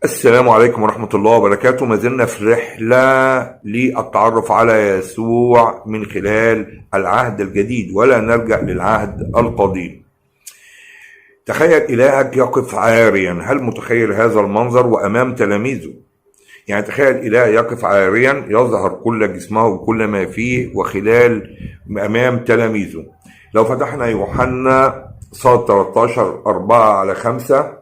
السلام عليكم ورحمة الله وبركاته. ما زلنا في رحلة للتعرف على يسوع من خلال العهد الجديد ولا نرجع للعهد القديم. تخيل إلهك يقف عاريا. هل متخيل هذا المنظر وأمام تلاميذه؟ يعني تخيل إله يقف عاريا يظهر كل جسمه وكل ما فيه وخلال أمام تلاميذه. لو فتحنا يوحنا صاد 13 4-5،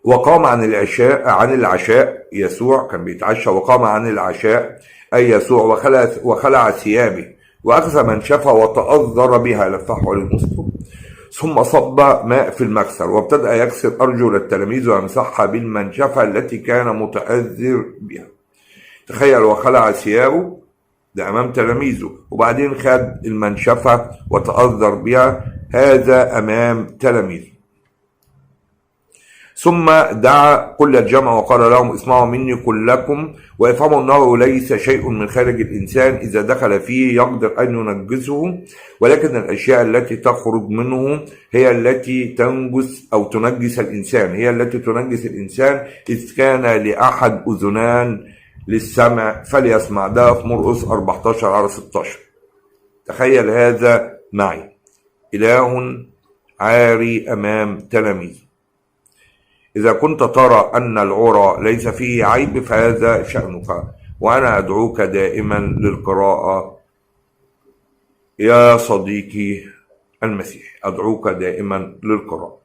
وقام عن العشاء يسوع كان بيتعشى، وقام عن العشاء أي يسوع وخلع ثيابه وأخذ منشفة وتأذر بها، لفحه للمسطور، ثم صب ماء في المكسر وابتدأ يكسر أرجل التلاميذ ويمسحها بالمنشفة التي كان متأذر بها. تخيل، وخلع ثيابه ده أمام تلاميذه، وبعدين خد المنشفة وتأذر بها، هذا أمام تلاميذه. ثم دعا كل الجمع وقال لهم: اسمعوا مني كلكم وافهموا انه ليس شيء من خارج الانسان اذا دخل فيه يقدر ان ينجسه، ولكن الاشياء التي تخرج منه هي التي تنجس او تنجس الانسان، هي التي تنجس الانسان. اذ كان لاحد اذنان للسمع فليسمع. ده في مرقس 14-16. تخيل هذا معي، اله عاري امام تلاميذه. إذا كنت ترى أن العرى ليس فيه عيب فهذا شأنك، وأنا أدعوك دائما للقراءة يا صديقي المسيح، أدعوك دائما للقراءة.